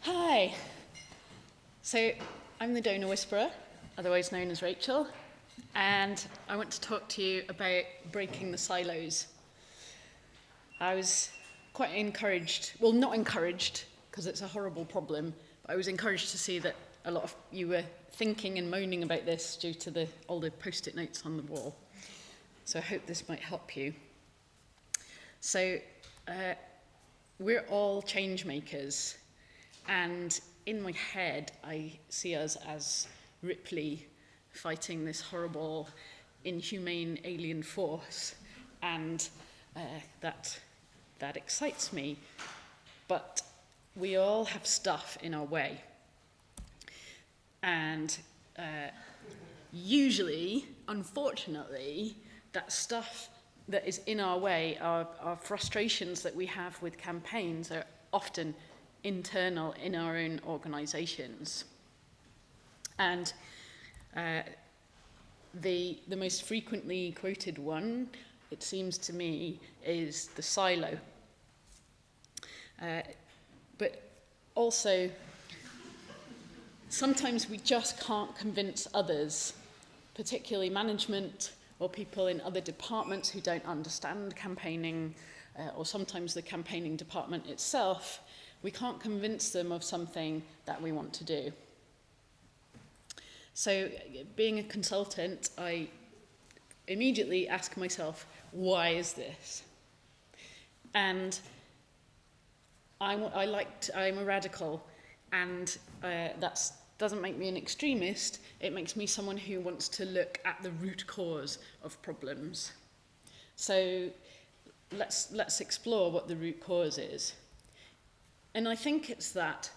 Hi. So I'm the donor whisperer, otherwise known as Rachel, and I want to talk to you about breaking the silos. I was quite encouraged, well, not encouraged, because it's a horrible problem, but I was encouraged to see that a lot of you were thinking and moaning about this due to all the post-it notes on the wall. So I hope this might help you. So we're all change makers, and in my head I see us as Ripley fighting this horrible, inhumane alien force, and that excites me. But we all have stuff in our way, and usually, unfortunately, that stuff that is in our way, our frustrations that we have with campaigns, are often internal in our own organisations. And the most frequently quoted one, it seems to me, is the silo. But also, sometimes we just can't convince others, particularly management or people in other departments who don't understand campaigning, or sometimes the campaigning department itself. We can't convince them of something that we want to do. So, being a consultant, I immediately ask myself, why is this? And I'm a radical, and that doesn't make me an extremist. It makes me someone who wants to look at the root cause of problems. So let's explore what the root cause is. And I think it's that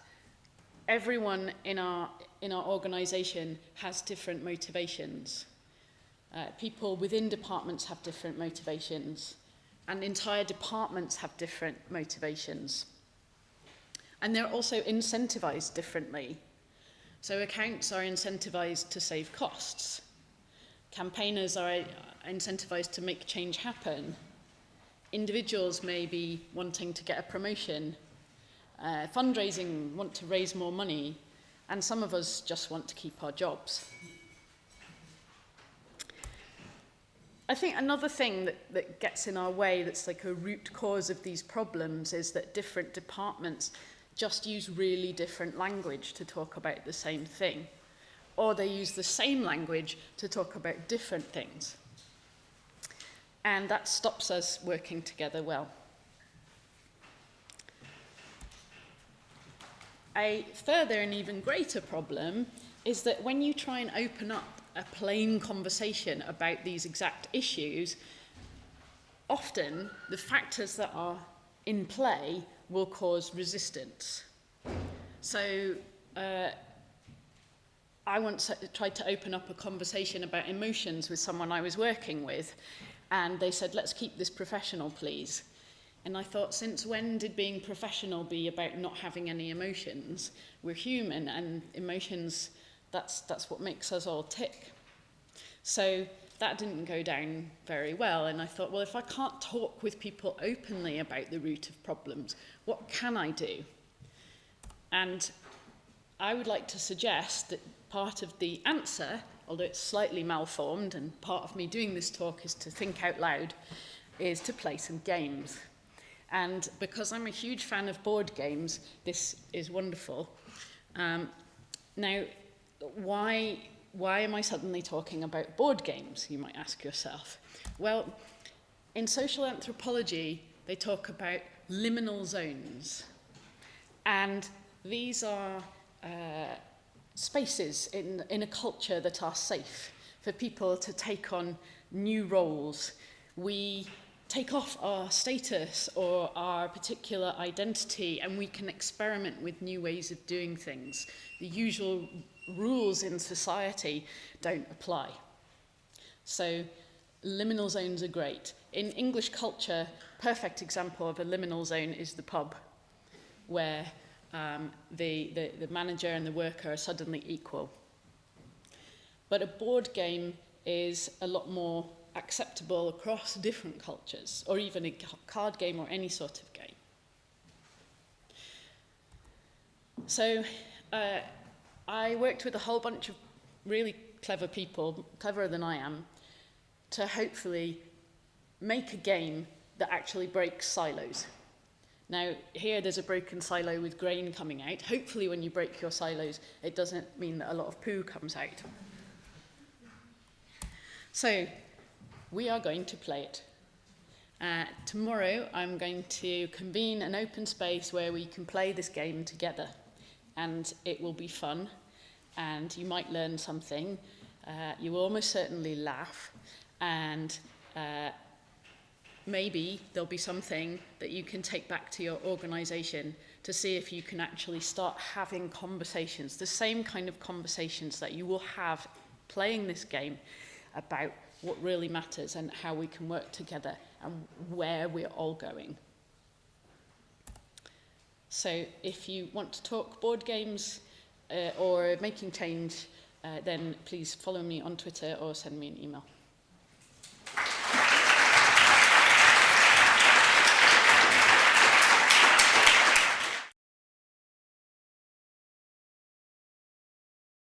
everyone in our organisation has different motivations. People within departments have different motivations, and entire departments have different motivations. And they're also incentivized differently. So accounts are incentivized to save costs. Campaigners are incentivized to make change happen. Individuals may be wanting to get a promotion. Fundraising want to raise more money. And some of us just want to keep our jobs. I think another thing that gets in our way, that's like a root cause of these problems, is that different departments just use really different language to talk about the same thing. Or they use the same language to talk about different things. And that stops us working together well. A further and even greater problem is that when you try and open up a plain conversation about these exact issues, often the factors that are in play will cause resistance. So I once tried to open up a conversation about emotions with someone I was working with, and they said, let's keep this professional, please. And I thought, since when did being professional be about not having any emotions? We're human, and emotions, that's what makes us all tick. So that didn't go down very well, and I thought, well, if I can't talk with people openly about the root of problems, what can I do? And I would like to suggest that part of the answer, although it's slightly malformed, and part of me doing this talk is to think out loud, is to play some games. And because I'm a huge fan of board games, this is wonderful. Now, why am I suddenly talking about board games, you might ask yourself? Well, in social anthropology, they talk about liminal zones. And these are spaces in a culture that are safe for people to take on new roles. We take off our status or our particular identity, and we can experiment with new ways of doing things. The usual rules in society don't apply. So liminal zones are great. In English culture, perfect example of a liminal zone is the pub, where the manager and the worker are suddenly equal. But a board game is a lot more acceptable across different cultures, or even a card game or any sort of game. So I worked with a whole bunch of really clever people, cleverer than I am, to hopefully make a game that actually breaks silos. Now, here there's a broken silo with grain coming out. Hopefully when you break your silos, it doesn't mean that a lot of poo comes out. So, we are going to play it. Tomorrow, I'm going to convene an open space where we can play this game together. And it will be fun, and you might learn something. You will almost certainly laugh, and maybe there'll be something that you can take back to your organisation to see if you can actually start having conversations, the same kind of conversations that you will have playing this game about what really matters and how we can work together and where we're all going. So if you want to talk board games or making change, then please follow me on Twitter or send me an email.